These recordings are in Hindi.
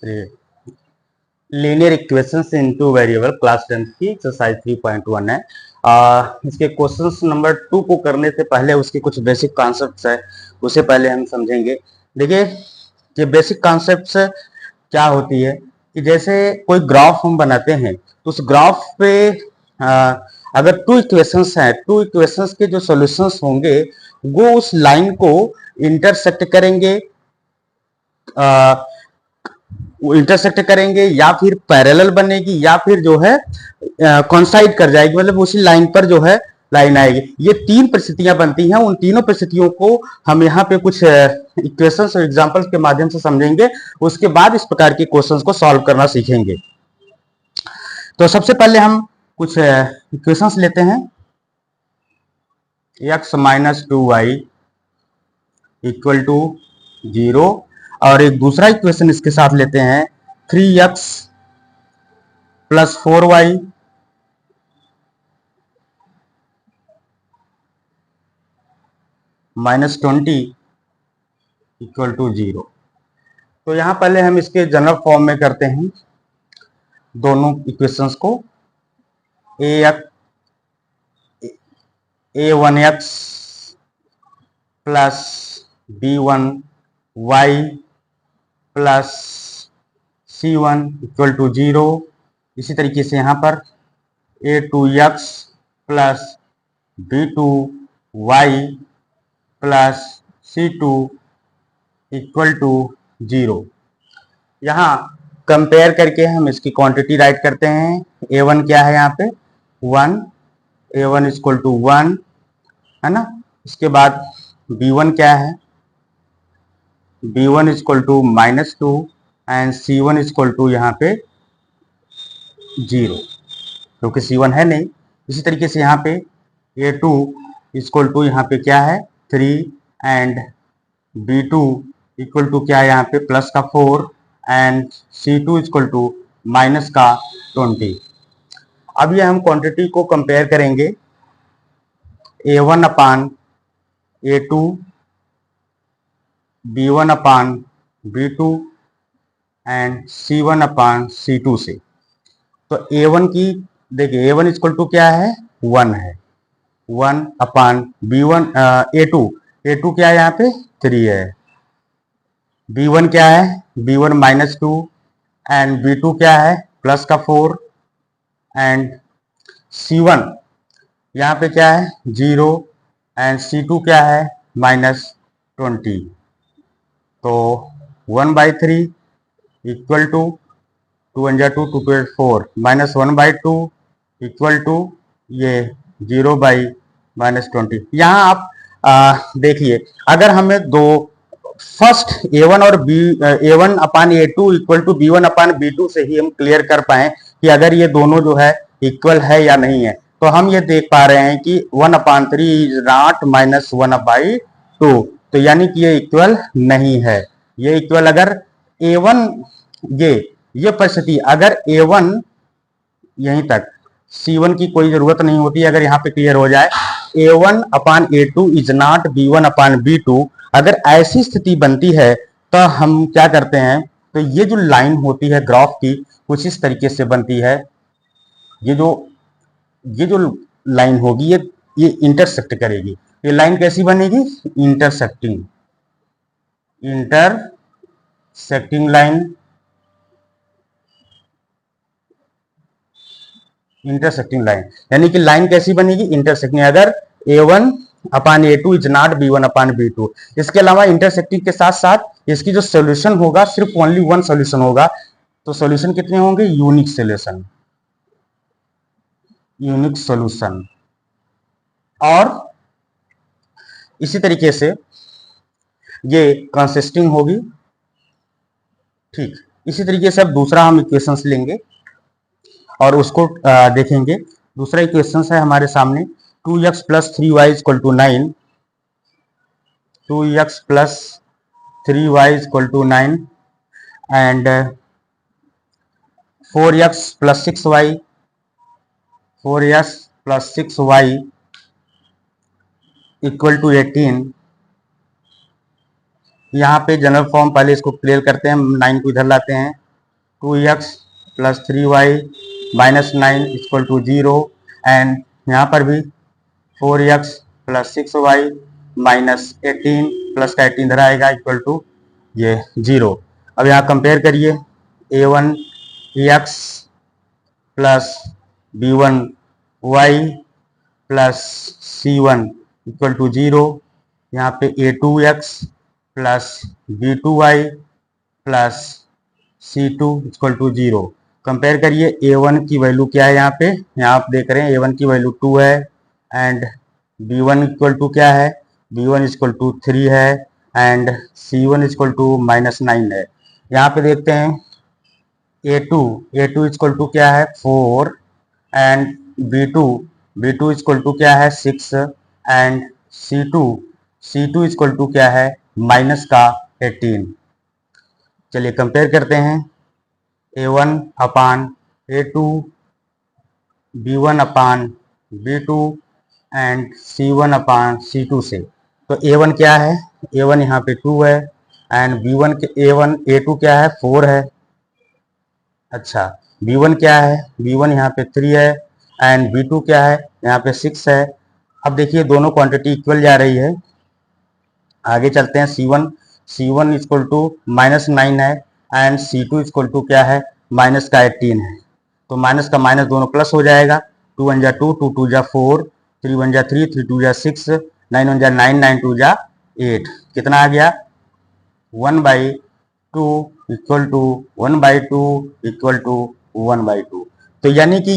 Linear equations into variable class 10 की एक्सरसाइज 3.1 है। इसके क्वेश्चंस नंबर 2 को करने से पहले उसके कुछ बेसिक कॉन्सेप्ट्स है, उसे पहले हम समझेंगे। देखिए, ये बेसिक कॉन्सेप्ट्स क्या होती है कि जैसे कोई ग्राफ हम बनाते हैं तो उस ग्राफ पे अगर टू इक्वेशंस हैं, टू इक्वेशंस के जो सॉल्यूशंस होंगे वो उस लाइन को इंटरसेक्ट करेंगे, इंटरसेक्ट करेंगे या फिर पैरेलल बनेगी या फिर जो है कॉन्साइड कर जाएगी, मतलब उसी लाइन पर जो है लाइन आएगी। ये तीन परिस्थितियां बनती हैं। उन तीनों परिस्थितियों को हम यहाँ पे कुछ इक्वेशंस और एग्जांपल्स के माध्यम से समझेंगे। उसके बाद इस प्रकार के क्वेश्चंस को सॉल्व करना सीखेंगे। तो सबसे पहले हम कुछ इक्वेशंस लेते हैं। x minus 2y equal to 0 और एक दूसरा इक्वेशन इसके साथ लेते हैं 3x plus 4y minus 20 equal to 0। तो यहां पहले हम इसके जनरल फॉर्म में करते हैं दोनों इक्वेशंस को। a1x plus b1y plus c1 equal to 0। इसी तरीके से यहाँ पर a2x plus b2y plus c2 equal to 0। यहाँ कंपेयर करके हम इसकी क्वांटिटी राइट करते हैं। a1 क्या है यहाँ पे 1, a1 इक्वल टू 1 है ना। इसके बाद b1 क्या है, b1 equal to -2 and c1 equal to यहाँ पे 0, क्योंकि c1 है नहीं। इसी तरीके से यहाँ पे a2 इक्वल टू यहाँ पे क्या है 3 एंड b2 इक्वल टू क्या है यहाँ पे प्लस का 4 and c2 equal to minus का 20। अब ये हम क्वांटिटी को कंपेयर करेंगे। a1 upon a2, b1 upon b2 and c1 upon c2 से। तो a1 की देखिए a1 इक्वल टू क्या है 1 है, 1 अपान b1 a2 क्या है यहाँ पे 3 है, b1 क्या है b1 -2 एंड b2 क्या है प्लस का 4 एंड c1 यहाँ पे क्या है 0 एंड c2 क्या है -20। तो 1/3 इक्वल टू 2 × 2 2 × 4 -1/2 इक्वल टू ये 0/-20। यहाँ आप देखिए, अगर हमें दो फर्स्ट a1 और a1 upon a2 equal to b1 upon b2 से ही हम क्लियर कर पाए कि अगर ये दोनों जो है इक्वल है या नहीं है, तो हम ये देख पा रहे हैं कि 1/3 इज नॉट -1/2। तो यानी कि ये इक्वल नहीं है। ये इक्वल अगर a1 ये परिस्थिति अगर a1 यहीं तक, c1 की कोई जरूरत नहीं होती अगर यहाँ पे क्लियर हो जाए a1 upon a2 is not b1 upon b2, अगर ऐसी स्थिति बनती है तो हम क्या करते हैं, तो ये जो लाइन होती है ग्राफ की कुछ इस तरीके से बनती है। ये जो लाइन होगी ये इंटरसेक्ट करेगी। ये लाइन कैसी बनेगी इंटरसेक्टिंग लाइन, इंटरसेक्टिंग लाइन यानी कि लाइन कैसी बनेगी इंटरसेक्टिंग। अगर a1 upon a2 is not b1 upon b2। इसके अलावा इंटरसेक्टिंग के साथ साथ इसकी जो सोल्यूशन होगा सिर्फ ओनली वन सोल्यूशन होगा। तो सोल्यूशन कितने होंगे यूनिक सोल्यूशन। और इसी तरीके से ये कंसिस्टिंग होगी। ठीक, इसी तरीके से अब दूसरा हम इक्वेशंस लेंगे और उसको देखेंगे। दूसरा इक्वेशन है हमारे सामने 2x plus 3y equal to 9, 2x plus 3y equal to 9 and 4x plus 6y, 4x plus 6y equal to 18। यहाँ पे जनरल फॉर्म पहले इसको क्लियर करते हैं, 9 को इधर लाते हैं 2x plus 3y minus 9 equal to 0 and यहाँ पर भी 4x plus 6y minus 18 plus का 18 इधर आएगा इक्वल टू ये 0। अब यहाँ कंपेयर करिए a1x plus b1y plus c1 equal to 0, यहाँ पे a2x plus b2y plus c2 equal to 0। Compare करिए a1 की वैल्यू क्या है, यहाँ आप देख रहे हैं a1 की वैल्यू 2 है एंड b1 इक्वल टू क्या है, b1 इक्वल टू 3 है and c1 equal to minus 9 है। यहाँ पे देखते हैं a2 इक्वल टू क्या है 4 एंड b2 इक्वल टू क्या है 6 एंड c2 इक्वल टू क्या है माइनस का 18। चलिए कंपेयर करते हैं a1 upon a2, b1 upon b2 and c1 upon c2 से। तो a1 क्या है, a1 यहाँ पे 2 है एंड b1 के a2 क्या है 4 है। अच्छा b1 क्या है, b1 यहाँ पे 3 है एंड b2 क्या है यहाँ पे 6 है। अब देखिए दोनों क्वांटिटी इक्वल जा रही है। आगे चलते हैं c1 इक्वल टू माइनस 9 है एंड c2 इक्वल टू क्या है माइनस का 18 है। तो माइनस का माइनस दोनों प्लस हो जाएगा, 2 1 जा 2, 2 2 जा 4, 3 1 जा 3, 3 2 जा 6, 9 1 जा 9, 9 2 जा 8। कितना आ गया 1/2 इक्वल टू 1/2 इक्वल टू 1/2। तो यानी कि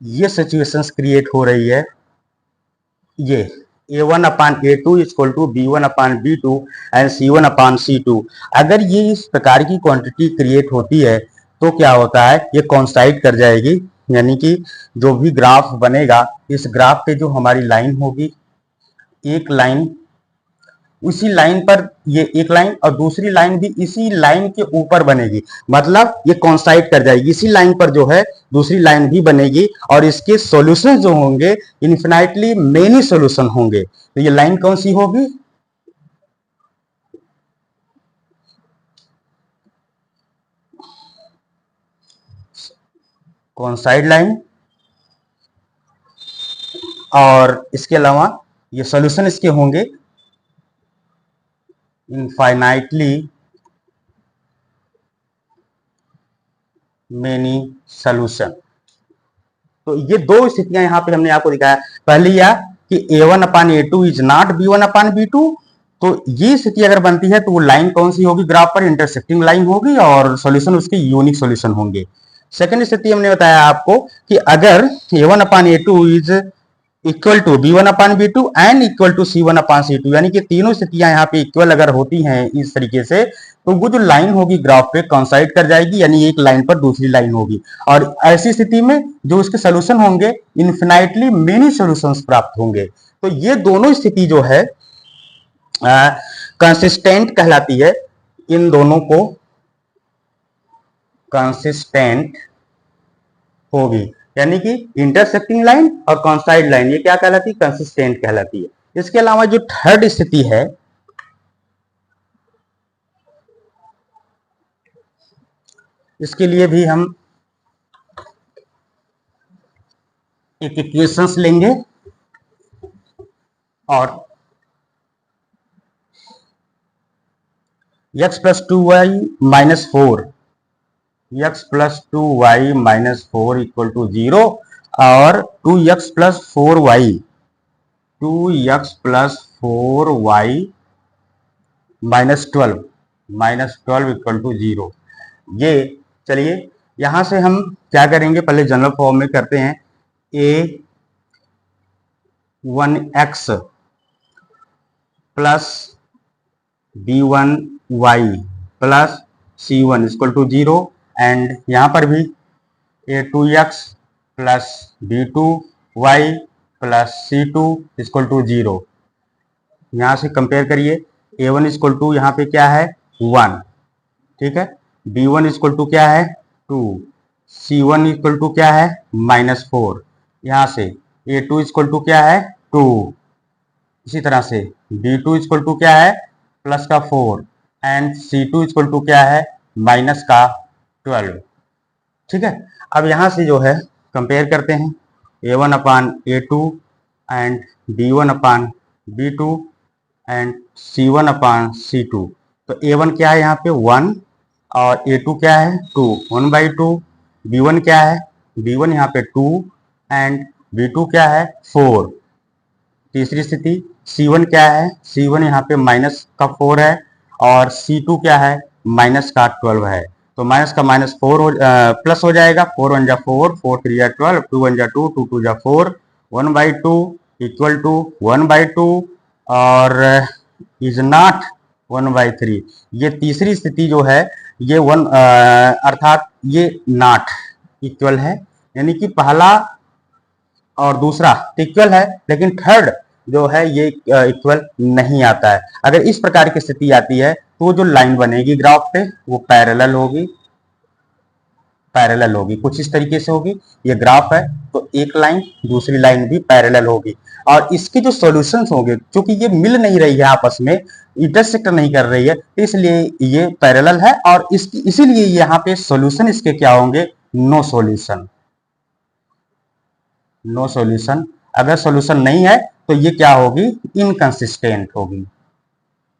ये सिचुएशंस क्रिएट हो रही है। ये a1 upon a2 equal to b1 upon b2 and c1 upon c2। अगर ये इस प्रकार की क्वांटिटी क्रिएट होती है तो क्या होता है, ये कॉन्साइड कर जाएगी, यानी कि जो भी ग्राफ बनेगा इस ग्राफ पे जो हमारी लाइन होगी, एक लाइन उसी लाइन पर, ये एक लाइन और दूसरी लाइन भी इसी लाइन के ऊपर बनेगी, मतलब ये कॉन्साइड कर जाएगी। इसी लाइन पर जो है दूसरी लाइन भी बनेगी और इसके सॉल्यूशन जो होंगे इन्फिनाइटली मेनी सॉल्यूशन होंगे। तो ये लाइन कौन सी होगी, कॉन्साइड लाइन। और इसके अलावा ये सॉल्यूशन इसके होंगे इनफाइनाइटली मेनी सॉल्यूशन। तो ये दो स्थितियां यहां पे हमने आपको दिखाया। पहली यह कि a1 upon a2 is not b1 upon b2। तो ये स्थिति अगर बनती है तो वो लाइन कौन सी होगी, ग्राफ पर इंटरसेक्टिंग लाइन होगी और सॉल्यूशन उसके यूनिक सॉल्यूशन होंगे। सेकंड स्थिति हमने बताया आपको कि अगर a1 upon a2 is equal to b1 upon b2 and equal to c1 upon c2, यानी कि तीनों स्थितियां यहाँ पे इक्वल अगर होती हैं इस तरीके से, तो वो जो लाइन होगी ग्राफ पे कॉन्साइड कर जाएगी, यानी एक लाइन पर दूसरी लाइन होगी। और ऐसी स्थिति में जो उसके सोल्यूशन होंगे इन्फिनाइटली मेनी सॉल्यूशंस प्राप्त होंगे। तो ये दोनों स्थिति जो है कंसिस्टेंट कहलाती है। इन दोनों को कंसिस्टेंट होगी, यानी कि इंटरसेक्टिंग लाइन और कॉन्साइड लाइन ये क्या कहलाती है, कंसिस्टेंट कहलाती है। इसके अलावा जो थर्ड स्थिति है, इसके लिए भी हम एक इक्वेशंस लेंगे और x plus 2y minus 4 x plus 2y minus 4 equal to 0 और 2x plus 4y minus 12 equal to 0। ये चलिए यहां से हम क्या करेंगे, पहले जनरल फॉर्म में करते हैं। a1x plus b1y plus c1 equal to 0 and यहां पर भी a2x plus b2y plus c2 equal to 0। यहां से कंपेयर करिए, a1 इक्वल टू यहाँ पे क्या है 1, ठीक है, b1 इक्वल टू क्या है 2, c1 इक्वल टू क्या है माइनस 4, यहाँ से a2 इक्वल टू क्या है 2, इसी तरह से b2 इक्वल टू क्या है प्लस का 4 एंड c2 इक्वल टू क्या है माइनस का 12। ठीक है, अब यहां से जो है कंपेयर करते हैं A1 upon A2 and B1 upon B2 and C1 upon C2। तो A1 क्या है यहाँ पे 1 और A2 क्या है 2, 1/2। B1 क्या है, B1 यहाँ पे 2 एंड B2 क्या है 4। तीसरी स्थिति C1 क्या है, C1 यहाँ पे माइनस का 4 है और C2 क्या है माइनस का 12 है। तो माइनस का माइनस 4 प्लस हो जाएगा, 4 1 जा 4, 4 3 जा 12, 2 1 जा 2, 2 2 जा 4, 1/2 इक्वल टू 1/2 और इज नॉट 1/3। ये तीसरी स्थिति जो है ये अर्थात ये नॉट इक्वल है, यानी कि पहला और दूसरा इक्वल है लेकिन थर्ड जो है ये इक्वल नहीं आता है। अगर इस प्रकार की स्थिति आती है तो जो लाइन बनेगी ग्राफ पे वो पैरेलल होगी, कुछ इस तरीके से होगी। ये ग्राफ है तो एक लाइन दूसरी लाइन भी पैरेलल होगी और इसके जो सॉल्यूशंस होंगे, क्योंकि ये मिल नहीं रही है आपस में, इंटरसेक्ट नहीं कर रही है, इसलिए ये पैरेलल है और इसीलिए यहाँ पे सॉल्यूशन इसके क्या होंगे, नो सॉल्यूशन। नो सॉल्यूशन, अगर सॉल्यूशन नहीं है तो ये क्या होगी, इनकंसिस्टेंट होगी,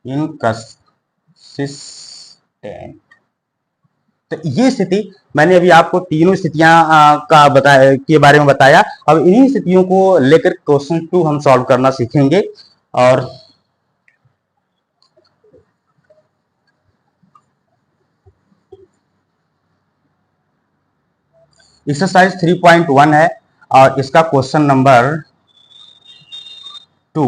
इनकंसिस्टेंट। तो ये स्थिति मैंने अभी आपको तीनों स्थितियां के बारे में बताया। अब इन्हीं स्थितियों को लेकर क्वेश्चन 2 हम सॉल्व करना सीखेंगे। और एक्सरसाइज 3.1 है और इसका क्वेश्चन नंबर 2।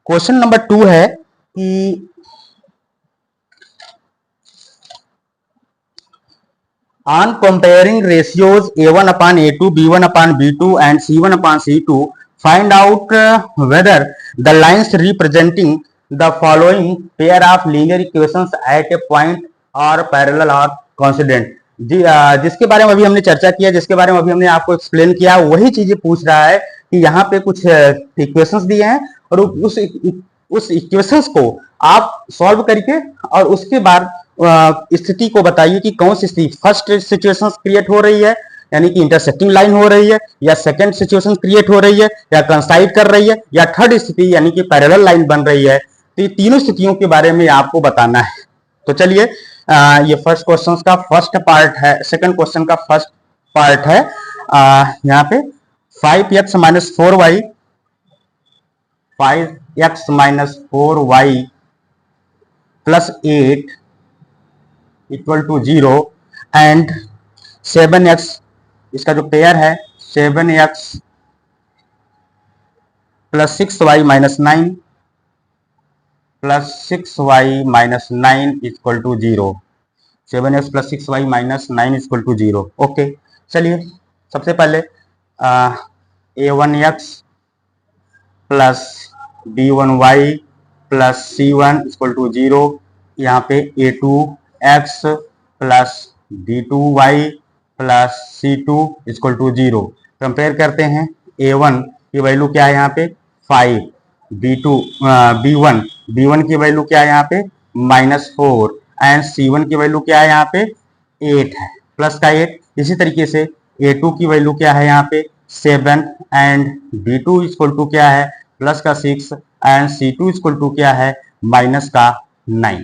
क्वेश्चन नंबर 2 है कि on comparing ratios A1 upon A2, B1 upon B2 and C1 upon C2, find out whether the lines representing the following pair of linear equations at a point are parallel or coincident। जिसके बारे में अभी हमने चर्चा किया, जिसके बारे में अभी हमने आपको एक्सप्लेन किया, वही चीजें पूछ रहा है कि यहाँ पे कुछ इक्वेशंस दिए हैं और उस इक्वेशंस को आप सॉल्व करके और उसके बाद स्थिति को बताइए कि कौन सी स्थिति फर्स्ट सिचुएशन क्रिएट हो रही है, यानी कि इंटरसेक्टिंग लाइन हो रही है, या सेकंड सिचुएशन क्रिएट हो रही है, या कंसाइड कर रही है, या थर्ड स्थिति यानी कि पैरेलल लाइन बन रही है। तो ये तीनों स्थितियों के बारे में आपको बताना है। तो चलिए ये फर्स्ट क्वेश्चन का फर्स्ट पार्ट है, सेकंड क्वेश्चन का फर्स्ट पार्ट है। यहाँ पे 5x minus 4y plus 8 equal to 0 and 7x, इसका जो पेयर है 7x plus 6y minus 9 equal to 0। 7x plus 6y minus 9 equal to 0। Okay, चलिए सबसे पहले A1x plus B1y plus C1 equal to 0, यहाँ पे A2x plus B2y plus C2 equal to 0। Compare करते हैं, A1 की वैल्यू क्या है यहाँ पे 5, B1 की वैल्यू क्या है यहाँ पे -4 एंड C1 की वैल्यू क्या है यहाँ पे 8 है, प्लस का 8। इसी तरीके से A2 की वैल्यू क्या है यहाँ पे 7 एंड B2 इक्वल टू क्या है प्लस का 6 एंड C2 इक्वल टू क्या है माइनस का 9।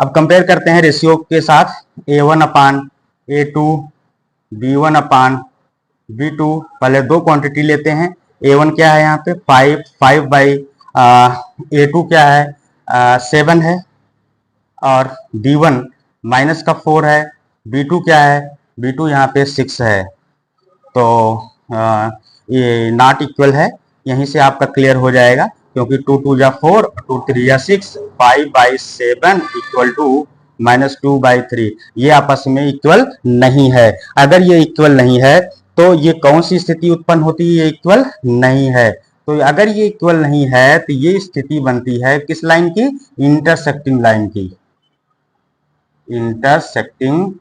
अब कंपेयर करते हैं रेशियो के साथ, A1 upon A2, B1 upon B2। पहले दो क्वांटिटी लेते हैं, A1 क्या है यहाँ पे 5 बाई A2 क्या है 7 है और B1 माइनस का 4 है, B2 क्या है, B2 यहाँ पे 6 है। तो ये नॉट इक्वल है, यहीं से आपका क्लियर हो जाएगा, क्योंकि 2 2 जा 4, 2 3 जा 6, 5/7 इक्वल टू -2/3, ये आपस में इक्वल नहीं है। अगर ये इक्वल नहीं है तो ये कौन सी स्थिति उत्पन्न होती है, ये इक्वल नहीं है। तो अगर ये इक्वल नहीं है तो ये स्थिति बनती है किस लाइन की, इंटरसेक्टिंग लाइन की, इंटरसेक्टिंग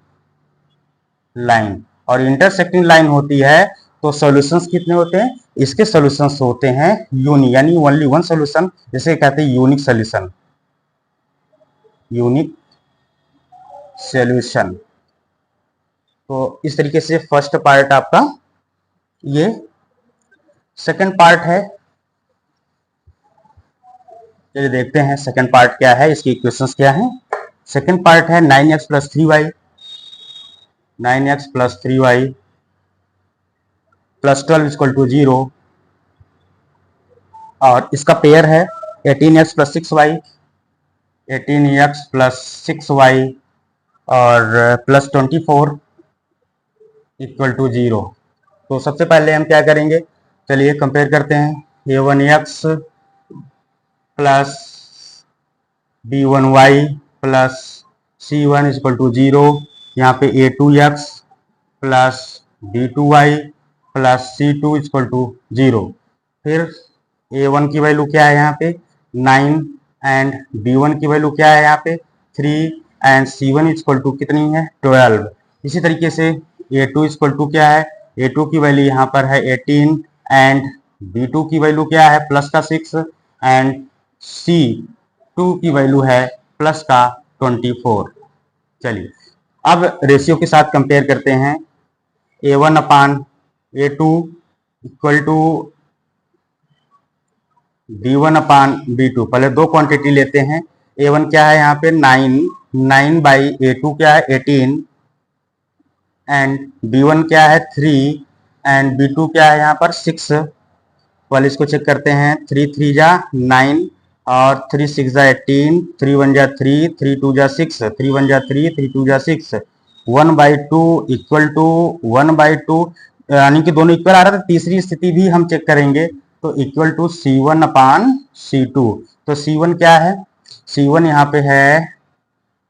लाइन। और इंटरसेक्टिंग लाइन होती है तो सॉल्यूशंस कितने होते हैं, इसके सॉल्यूशंस होते हैं यूनिक, यानी ओनली वन सॉल्यूशन, जिसे कहते हैं यूनिक सॉल्यूशन, यूनिक सॉल्यूशन। तो इस तरीके से फर्स्ट पार्ट आपका ये। सेकंड पार्ट है, चलिए देखते हैं सेकंड पार्ट क्या है, इसकी इक्वेशंस क्या है। सेकंड पार्ट है 9x plus 3y, 9x plus 3y plus 12 equal to 0, और इसका पेयर है 18x plus 6y, 18x plus 6y और प्लस 24 इक्वल टू 0। तो सबसे पहले हम क्या करेंगे, चलिए कंपेयर करते हैं। a1x plus b1y plus c1 equal to 0, यहाँ पे a2x plus b2y plus c2 equal to 0। फिर a1 की वैल्यू क्या है यहाँ पे 9 एंड b1 की वैल्यू क्या है यहाँ पे 3 एंड c1 इक्वल टू कितनी है 12। इसी तरीके से a2 इक्वल टू क्या है, a2 की वैल्यू यहाँ पर है 18 एंड b2 की वैल्यू क्या है प्लस का 6 एंड c2 की वैल्यू है प्लस का 24। चलिए अब रेशियो के साथ कंपेयर करते हैं। a1 upon a2 equal to b1 upon b2। पहले दो क्वांटिटी लेते हैं। a1 क्या है यहाँ पे 9 बाई a2 क्या है 18 एंड b1 क्या है 3 एंड b2 क्या है यहाँ पर 6। वाले इसको चेक करते हैं। 3 3 जा 9 और 3 6 जा 18, 3 1 जा 3, 3 2 जा 6, 3 1 जा 3, 3 2 जा 6, 1/2 इक्वल टू 1/2, यानी कि दोनों इक्वल आ रहा था। तीसरी स्थिति भी हम चेक करेंगे तो equal to c1 upon c2। तो c1 क्या है, c1 यहाँ पे है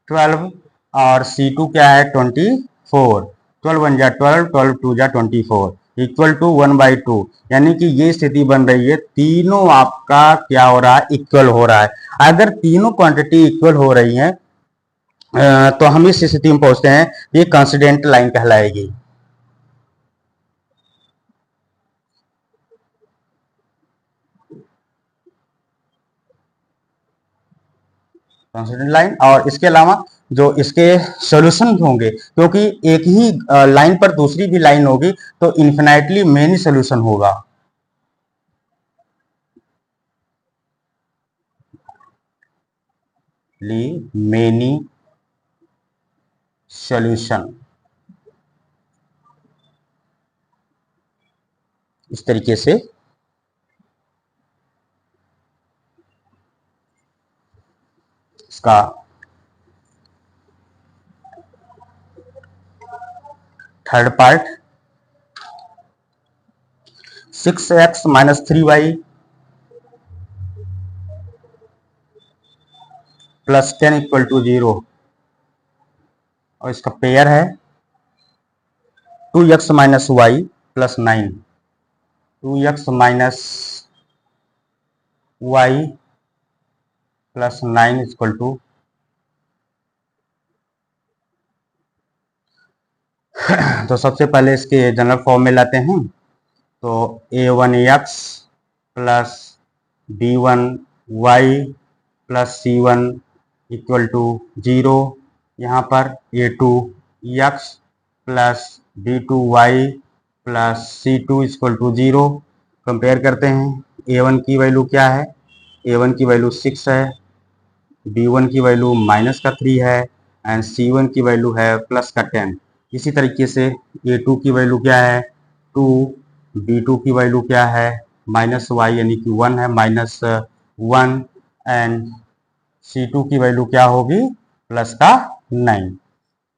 12 और c2 क्या है 24। 12 1 जा 12, 12 2 जा 24 इक्वल टू 1/2, यानी कि ये स्थिति बन रही है तीनों आपका क्या हो रहा है इक्वल हो रहा है। अगर तीनों क्वांटिटी इक्वल हो रही हैं तो हम इस स्थिति में पहुंचते हैं, ये कांस्टेंट लाइन कहलाएगी। Constant line. और इसके अलावा जो इसके सॉल्यूशन होंगे, क्योंकि एक ही लाइन पर दूसरी भी लाइन होगी तो इन्फिनाइटली मेनी सॉल्यूशन होगा। मेनी सॉल्यूशन इस तरीके से इसका third part 6x minus 3y plus 10 equal to 0, और इसका पेयर है 2x minus y plus 9, 2x minus y plus 9 equal to तो सबसे पहले इसके जनरल फॉर्म में लाते हैं। तो a1x plus b1y plus c1 equal to 0, यहाँ पर a2x plus b2y plus c2 equal to 0। Compare करते हैं। a1 की वैल्यू क्या है, a1 की वैल्यू 6 है, b1 की वैल्यू माइनस का 3 है एंड c1 की वैल्यू है प्लस का 10। इसी तरीके से a2 की वैल्यू क्या है 2, b2 की वैल्यू क्या है माइनस वाई यानी कि 1 है, माइनस 1 एंड c2 की वैल्यू क्या होगी प्लस का 9।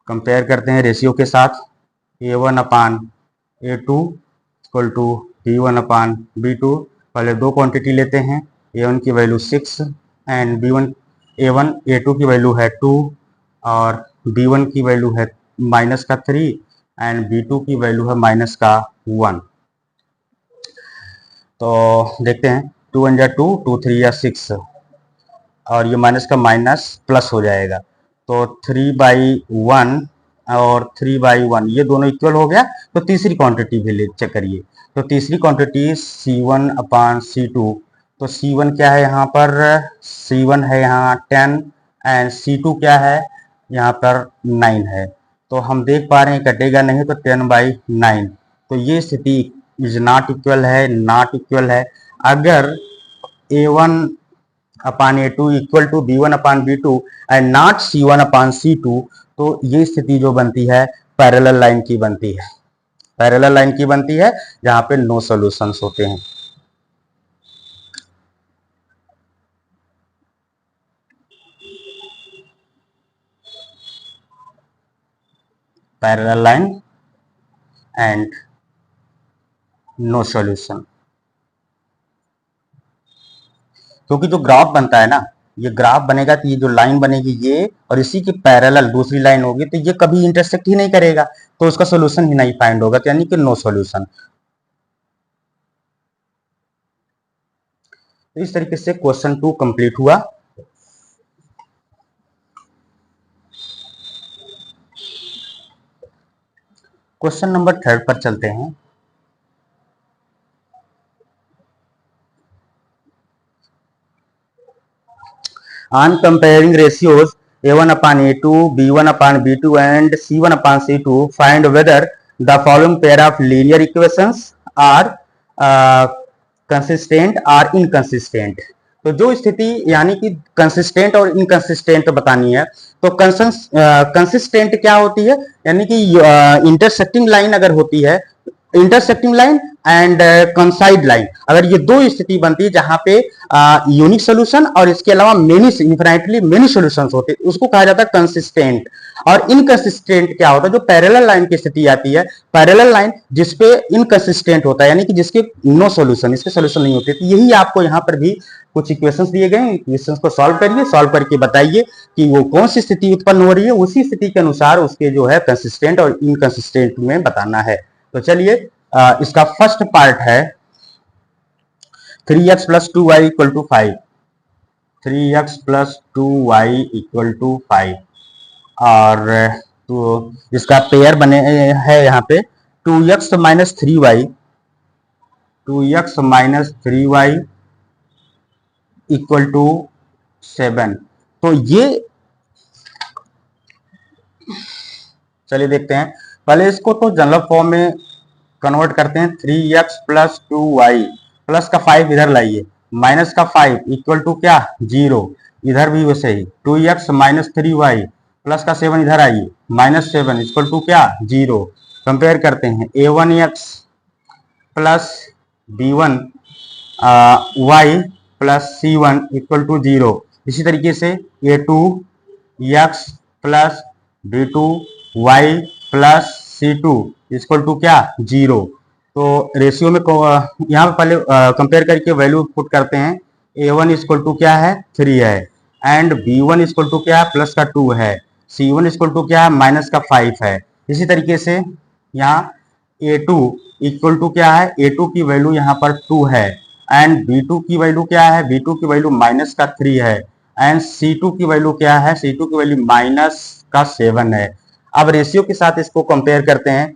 कंपेयर करते हैं रेशियो के साथ। a1 upon a2 equal to b1 upon b2। पहले दो क्वांटिटी लेते हैं। a1 की वैल्यू 6 एंड a2 की वैल्यू है 2 और b1 की वैल्यू है माइनस का 3 एंड b2 की वैल्यू है माइनस का 1। तो देखते हैं 2 1 जा 2, 2 3 या 6 और ये माइनस का माइनस प्लस हो जाएगा। तो 3/1 और 3/1 ये दोनों इक्वल हो गया। तो तीसरी क्वांटिटी भी ले चेक करिए। तो तीसरी क्वांटिटी c1 अपान c2। तो c1 क्या है यहाँ पर, c1 है यहाँ 10 एंड c2 क्या है यहाँ पर 9 है, तो हम देख पा रहे हैं कटेगा नहीं, तो 10/9। तो ये स्थिति इज नॉट इक्वल है, नॉट इक्वल है। अगर A1/A2 equal to B1/B2 and not C1/C2, तो ये स्थिति जो बनती है पैरेलल लाइन की बनती है, पैरेलल लाइन की बनती है, जहां पे नो सॉल्यूशंस होते हैं। Parallel line and no solution. क्योंकि जो ग्राफ बनता है ना, ये ग्राफ बनेगा तो ये जो लाइन बनेगी ये और इसी की पैरेलल दूसरी लाइन होगी, तो ये कभी इंटरसेक्ट ही नहीं करेगा, तो उसका सोल्यूशन ही नहीं फाइंड होगा, तो यानी कि नो सॉल्यूशन। तो इस तरीके से क्वेश्चन 2 कंप्लीट हुआ। क्वेश्चन नंबर 3 पर चलते हैं। On comparing ratios A1/A2, B1/B2 and C1/C2, find whether the following pair of linear equations are consistent or inconsistent। तो जो स्थिति यानी कि कंसिस्टेंट और इनकंसिस्टेंट बतानी है, तो कंसिस्टेंट क्या होती है, यानी कि इंटरसेक्टिंग लाइन अगर होती है, इंटरसेक्टिंग लाइन एंड कंसाइड लाइन, अगर ये दो स्थिति बनती है जहां पे यूनिक सोल्यूशन और इसके अलावा मेनी इन्फिनिटली मेनी सॉल्यूशंस होते हैं, उसको कहा जाता है कंसिस्टेंट। और इनकंसिस्टेंट क्या होता है, जो पैरेलल लाइन की स्थिति आती है, पैरेलल लाइन जिसपे इनकंसिस्टेंट होता है, यानी कि जिसके नो सॉल्यूशन, इसके सॉल्यूशन नहीं होते। तो यही आपको यहाँ पर भी कुछ इक्वेशंस दिए गए हैं, इक्वेशंस को सॉल्व करिए, सॉल्व करके बताइए कि वो कौन सी स्थिति उत्पन्न हो रही है, उसी स्थिति के अनुसार उसके जो है कंसिस्टेंट और इनकंसिस्टेंट में बताना है। तो चलिए इसका फर्स्ट पार्ट है 3x + 2y = 5, 3x + 2y = 5। और तो इसका पेयर बने है यहाँ पे 2x - 3y, 2x - 3y = 7। तो ये चलिए देखते हैं, पहले इसको तो जनरल फॉर्म में कन्वर्ट करते हैं। 3x + 2y, प्लस का 5 इधर लाइए, माइनस का 5 = क्या 0, इधर भी वैसे ही 2x - 3y, प्लस का 7 इधर आइए, -7 = क्या 0। कंपेयर करते हैं A1x + B1 y + C1 = 0। इसी तरीके से A2x + B2 y + C2 = क्या 0। तो रेशियो में यहाँ पे पहले कंपेयर करके वैल्यू पुट करते हैं। A1 = क्या है 3 है, एंड B1 = क्या है प्लस का 2 है, C1 = क्या है माइनस का 5 है। इसी तरीके से यहाँ A2 = क्या है, A2 की वैल्यू यहाँ पर 2 है, एंड B2 की वैल्यू क्या है, B2 की वैल्यू माइनस का 3 है, एंड C2 की वैल्यू क्या है, C2 की वैल्यू माइनस का 7 है। अब रेशियो के साथ इसको कंपेयर करते हैं।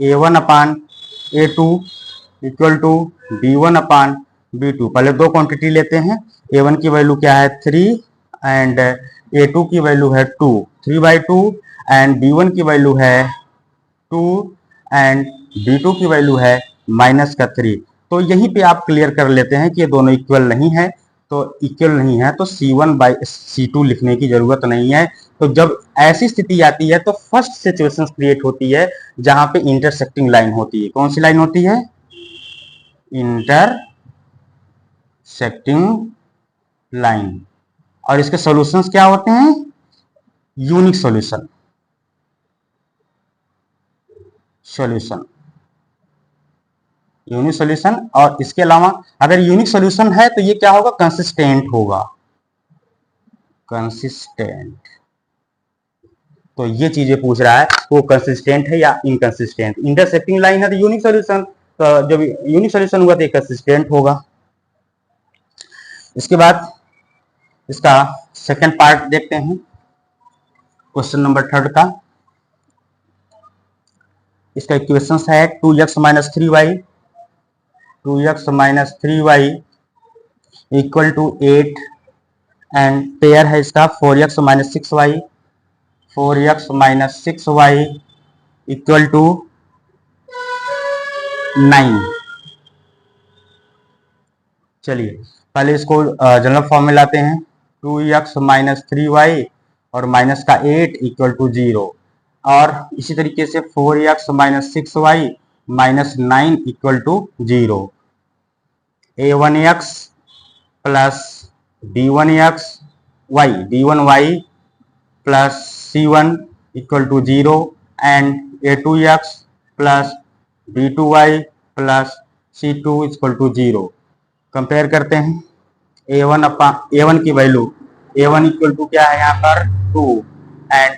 A1/A2 = B1/B2। पहले दो क्वांटिटी लेते हैं। A1 की वैल्यू क्या है 3 एंड A2 की वैल्यू है 2, 3/2, एंड B1 की वैल्यू है 2 एंड B2 की वैल्यू है माइनस का 3। तो यहीं पे आप क्लियर कर लेते हैं कि ये दोनों इक्वल नहीं है, तो इक्वल नहीं है तो C1/C2 लिखने की जरूरत नहीं है। तो जब ऐसी स्थिति आती है तो फर्स्ट सिचुएशन क्रिएट होती है जहां पे इंटरसेक्टिंग लाइन होती है। कौन सी लाइन होती है, इंटरसेक्टिंग लाइन। और इसके सॉल्यूशंस क्या होते हैं, यूनिक सॉल्यूशन, यूनिक सॉल्यूशन। और इसके अलावा अगर यूनिक सॉल्यूशन है तो ये क्या होगा, कंसिस्टेंट होगा, कंसिस्टेंट। तो ये चीजें पूछ रहा है, वो कंसिस्टेंट है या इनकंसिस्टेंट। इंटरसेक्टिंग लाइन है तो यूनिक सॉल्यूशन, तो जब यूनिक सॉल्यूशन हुआ तो ये कंसिस्टेंट होगा। इसके बाद इसका सेकंड पार्ट देखते हैं, क्वेश्चन नंबर 3 का। इसका इक्वेशन है 2x - 3y, 2x - 3y = 8 and pair है इसका 4x minus 6y, 4x minus 6y equal to 9। चलिए पहले इसको जनरल फॉर्म में लाते हैं। 2x माइनस 3y और माइनस का 8 इक्वल टू 0, और इसी तरीके से 4x minus 6y minus 9 equal to 0। a1x plus b1x y b1y plus c1 equal to 0 and a2x plus b2y plus c2 equal to 0। Compare करते हैं a1 की वैल्यू, a1 इक्वल टू क्या है यहाँ पर 2 and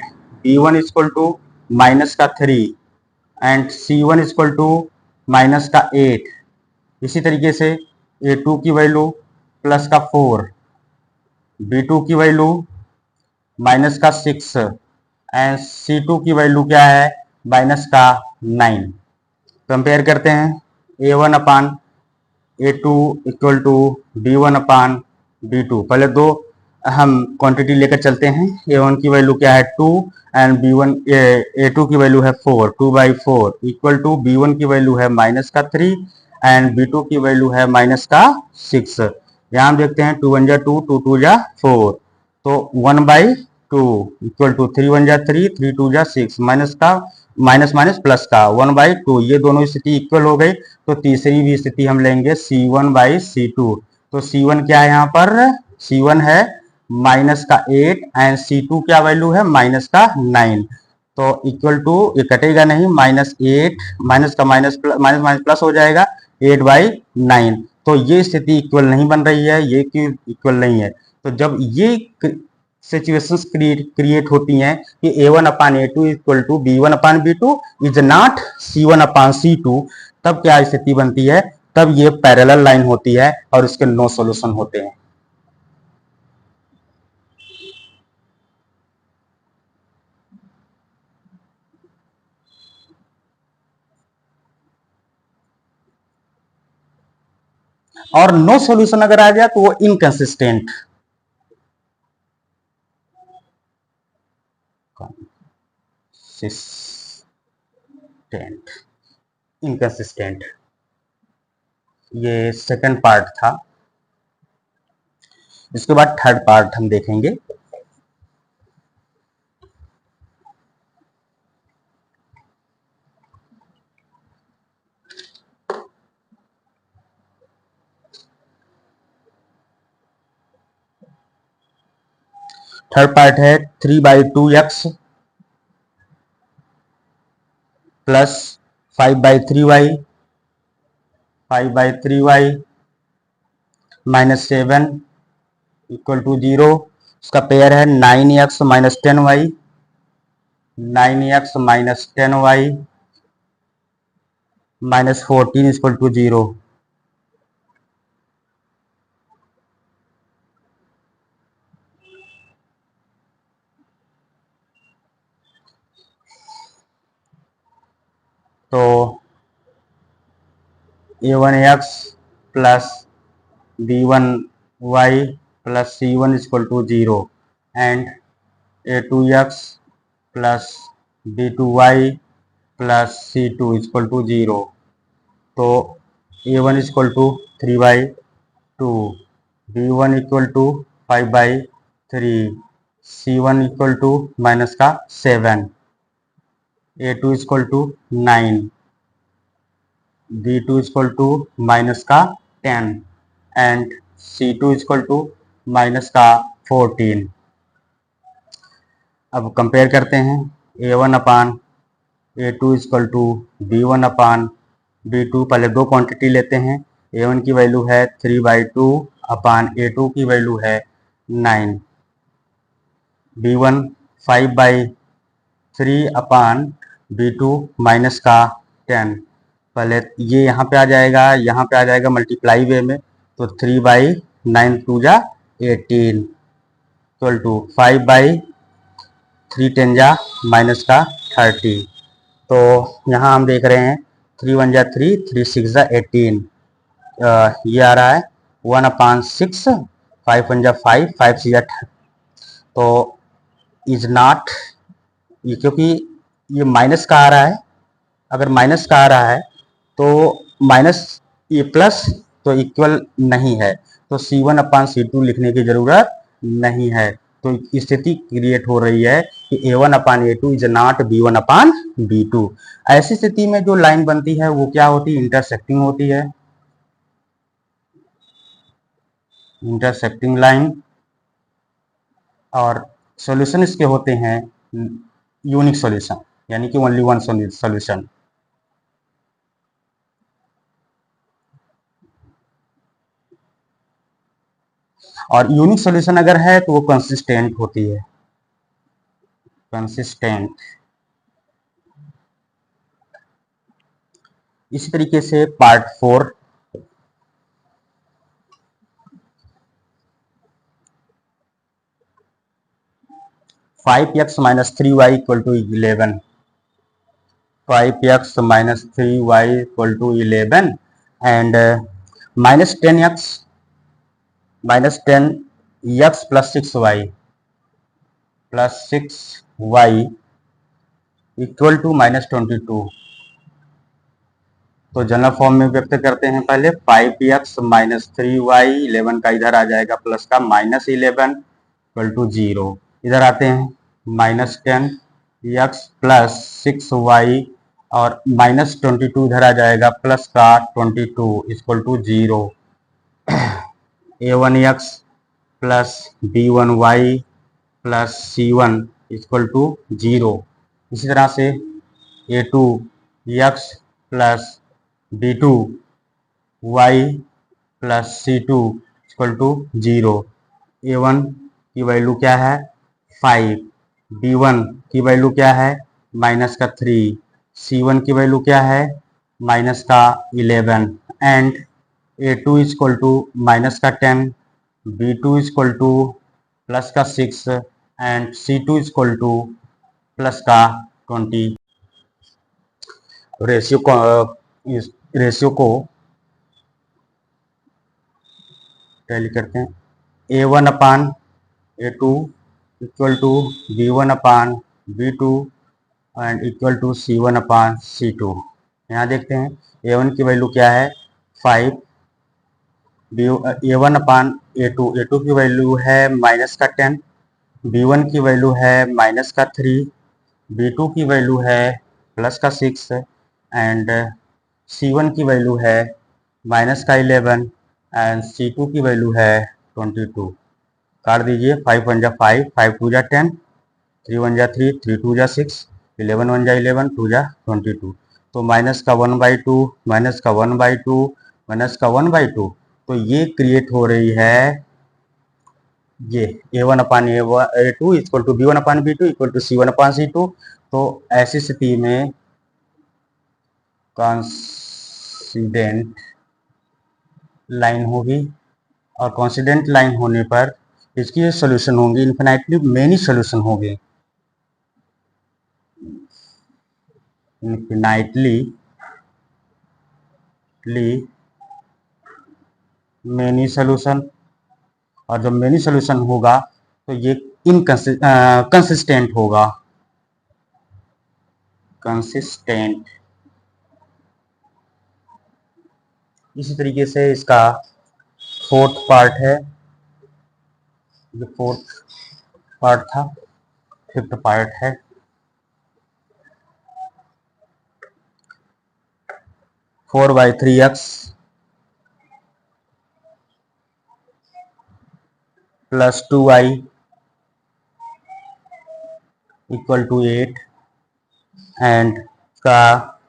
b1 equal to minus का 3 and c1 equal to minus का 8। इसी तरीके से a2 की वैल्यू प्लस का 4, b2 की वैल्यू माइनस का 6 एंड c2 की वैल्यू क्या है माइनस का 9। कंपेयर करते हैं a1 upon a2 equal to b1 upon b2। पहले दो हम क्वांटिटी लेकर चलते हैं। a1 की वैल्यू क्या है 2 एंड b1 a2 की वैल्यू है 4, 2/4 इक्वल टू b1 की वैल्यू है माइनस का 3 एंड b2 की वैल्यू है माइनस का 6। यहाँ हम देखते हैं 2 1 जा 2, 2 2 जा 4, तो 1/2 इक्वल टू 3 1 जा 3, 3 2 जा 6, माइनस का माइनस माइनस प्लस का 1/2। ये दोनों स्थिति इक्वल हो गई, तो तीसरी भी स्थिति हम लेंगे c1/c2। तो c1 क्या है यहाँ पर, c1 है माइनस का 8 एंड c2 क्या वैल्यू है माइनस का 9। तो इक्वल टू, ये कटेगा नहीं, -8 माइनस का माइनस माइनस माइनस प्लस हो जाएगा 8/9। तो ये स्थिति इक्वल नहीं बन रही है, ये क्यों इक्वल नहीं है। तो जब ये सिचुएशंस क्रिएट होती हैं कि a1 upon a2 equal to b1 upon b2 is not c1 upon c2, तब क्या स्थिति बनती है, तब ये पैरेलल लाइन होती है और इसके नो सॉल्यूशन होते हैं। और नो सॉल्यूशन अगर आ जाए तो वो इनकंसिस्टेंट, इनकंसिस्टेंट, ये सेकंड पार्ट था। इसके बाद थर्ड पार्ट हम देखेंगे। थर्ड पार्ट है 3/2x plus 5/3y, 5/3y minus 7 equal to 0। उसका पेयर है 9x minus 10y, 9x minus 10y minus 14 equal to 0। तो a1x plus b1y plus c1 equal to 0 and a2x plus b2y plus c2 equal to 0। तो a1 equal to 3/2, b1 equal to 5/3, c1 equal to minus का 7, a2 equal to 9, b2 equal to minus का 10 and c2 equal to minus का 14। अब कंपेयर करते हैं a1 upon a2 equal to b1 upon b2। पहले दो क्वांटिटी लेते हैं। a1 की वैल्यू है 3/2 अपान a2 की वैल्यू है 9, b1 5/3 अपान b2 माइनस का 10। पहले ये यहाँ पे आ जाएगा, यहाँ पे आ जाएगा मल्टीप्लाई वे में, तो 3/9 2 जा 18 इक्वल टू 5/3 10 जा माइनस का 30। तो यहाँ हम देख रहे हैं 3 1 जा 3, 3 6 जा 18, ये आ रहा है 1/6 5 1 जा 5, 5 6 8, तो इज नॉट, ये क्योंकि ये माइनस का आ रहा है, अगर माइनस का आ रहा है तो माइनस ये प्लस तो इक्वल नहीं है, तो C1 अपान C2 लिखने की जरूरत नहीं है। तो स्थिति क्रिएट हो रही है कि A1 upon A2 is not B1 upon B2। ऐसी स्थिति में जो लाइन बनती है वो क्या होती है, इंटरसेक्टिंग होती है, इंटरसेक्टिंग लाइन। और सॉल्यूशन इसके होते हैं यूनिक सॉल्यूशन, यानी कि ओनली वन सॉल्यूशन। और यूनिक सॉल्यूशन अगर है तो वो कंसिस्टेंट होती है, कंसिस्टेंट। इसी तरीके से part 4, five x minus 3y equal to 11, 5x minus 3y equal to 11 and minus 10x plus 6y equal to minus 22। तो जनरल फॉर्म में व्यक्त करते हैं पहले 5x माइनस 3y, 11 का इधर आ जाएगा प्लस का माइनस 11 इक्वल टू 0। इधर आते हैं माइनस 10x प्लस 6y और माइनस 22 इधर आ जाएगा प्लस का 22 equal to 0। a1x plus b1y plus c1 equal to 0। इसी तरह से a2x plus b2y plus c2 equal to 0। a1 की वैल्यू क्या है 5, b1 की वैल्यू क्या है माइनस का 3, c1 की वैल्यू क्या है माइनस का 11 and a2 equal to minus का 10, b2 इक्वल टू प्लस का 6 and c2 equal to plus का 20। रेशियो को टैली करते हैं, a1 upon a2 equal to b1 upon b2 and equal to c1 upon c2। यहाँ देखते हैं a1 की वैल्यू क्या है 5, a1 अपान a2 की वैल्यू है माइनस का 10, b1 की वैल्यू है माइनस का 3, b2 की वैल्यू है प्लस का 6 एंड c1 की वैल्यू है माइनस का 11 एंड c2 की वैल्यू है 22। काट दीजिए 5 1 जा 5, 5 2 जा 10, 3 1 जा 3, 3 2 जा 6, 11 1 जा 11, 2 जा 22। तो माइनस का 1/2, माइनस का 1/2, माइनस का 1/2, तो ये क्रिएट हो रही है ये a1 upon a2 equal to b1 upon b2 equal to c1 upon c2। तो ऐसी स्थिति में कॉन्सिडेंट लाइन होगी, और कॉन्सिडेंट लाइन होने पर इसकी जो सोल्यूशन होंगे इन्फिनाइटली मेनी सोल्यूशन होंगे, इन्फिनाइटली मेनी सोल्यूशन। और जब मेनी सोल्यूशन होगा तो ये कंसिस्टेंट होगा, कंसिस्टेंट। इसी तरीके से इसका फोर्थ पार्ट है, ये फोर्थ पार्ट था, फिफ्थ पार्ट है। Four by 3x plus 2y equal to 8 and का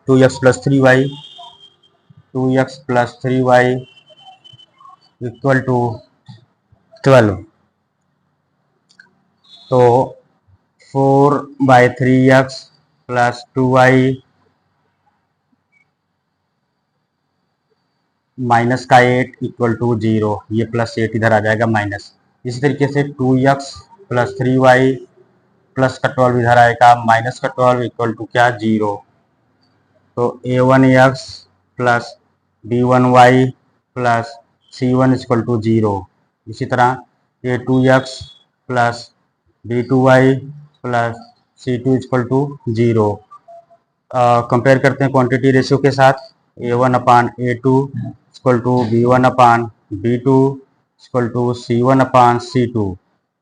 2x plus 3y, 2x plus 3y equal to 12। तो 4/3x प्लस 2y माइनस का 8 इक्वल टू 0, ये प्लस 8 इधर आ जाएगा माइनस। इसी तरीके से 2x प्लस 3y प्लस का 12 इधर आएगा माइनस का 12 इक्वल टू क्या 0। तो a1x plus b1y plus c1 equal to 0। इसी तरह a2x plus b2y plus c2 equal to 0। Compare करते हैं क्वांटिटी रेशियो के साथ, a1 upon a2 equal to b1 upon b2 equal to c1 upon c2।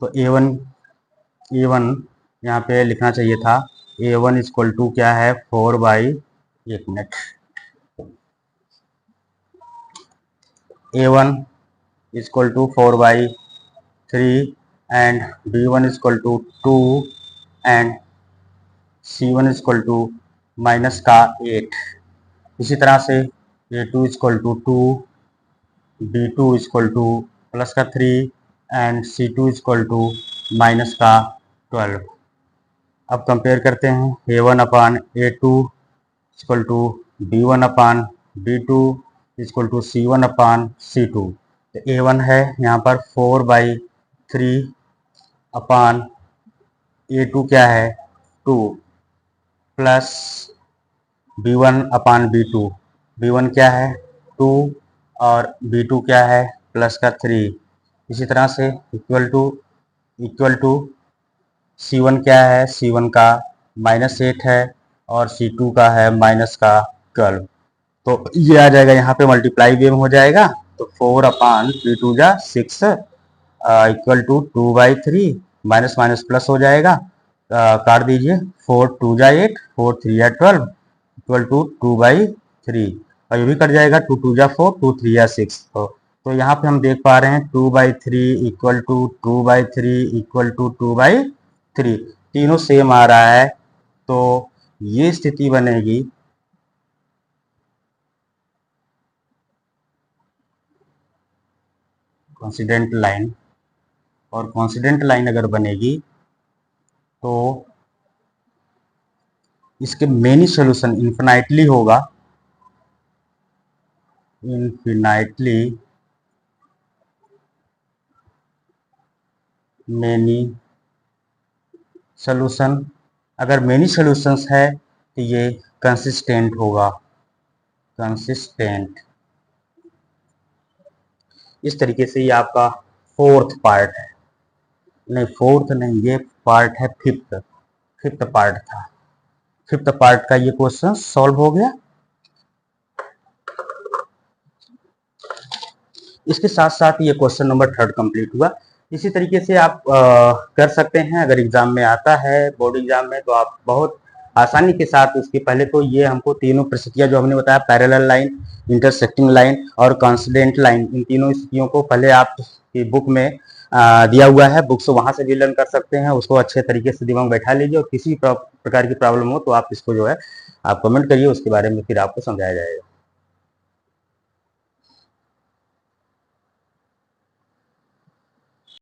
तो a1 यहाँ पे लिखना चाहिए था a1 इक्वल टू क्या है 4 बाई, एक minute, a1 equal to 4 by 3 and b1 equal to 2 and c1 equal to minus का 8। इसी तरह से a2 equal to 2, b2 equal to plus का 3 and c2 equal to minus का 12। अब कंपेयर करते हैं a1 upon a2 equal to b1 upon b2 equal to c1 upon c2। तो a1 है यहाँ पर 4 बाई 3 अपान a2 क्या है 2 plus b1 upon b2, b1 क्या है 2 और b2 क्या है प्लस का 3। इसी तरह से इक्वल टू c1 क्या है, c1 का -8 है और c2 का है माइनस का 12। तो ये आ जाएगा यहाँ पे मल्टीप्लाई वे में हो जाएगा। तो 4 अपान 3 जा 6 equal to 2 by 3, minus minus plus हो जाएगा, काट दीजिए, 4 2 जा 8, 4 3 जा 12 इक्वल टू 2 बाई 3, और ये भी कट जाएगा, 2 2 जा 4, 2 3 जा 6। तो यहाँ पे हम देख पा रहे हैं 2 by 3 equal to 2 by 3 equal to 2 by 3, तीनों सेम आ रहा है। तो ये स्थिति बनेगी कॉन्सिडेंट लाइन, और कॉन्सिडेंट लाइन अगर बनेगी तो इसके मेनी सोल्यूशन इन्फिनाइटली होगा, इन्फिनाइटली मेनी सोल्यूशन। अगर मेनी सोल्यूशंस है तो ये कंसिस्टेंट होगा, कंसिस्टेंट। इस तरीके से ये आपका फोर्थ पार्ट है, नहीं फोर्थ नहीं, ये पार्ट है फिफ्थ पार्ट था। फिफ्थ पार्ट का ये क्वेश्चन सॉल्व हो गया। इसके साथ साथ ये क्वेश्चन नंबर 3 कंप्लीट हुआ। इसी तरीके से आप कर सकते हैं, अगर एग्जाम में आता है, बोर्ड एग्जाम में, तो आप बहुत आसानी के साथ उसके पहले तो ये हमको तीनों परिस्थितियां जो हमने बताया, पैरेलल लाइन, इंटरसेक्टिंग लाइन और कॉन्सिडेंट लाइन, इन तीनों स्थितियों को पहले आपकी बुक में दिया हुआ है, बुक से वहां से भी लर्न कर सकते हैं, उसको अच्छे तरीके से दिमाग बैठा लीजिए, और किसी प्रकार की प्रॉब्लम हो तो आप इसको जो है आप कमेंट करिए, उसके बारे में फिर आपको समझाया जाएगा।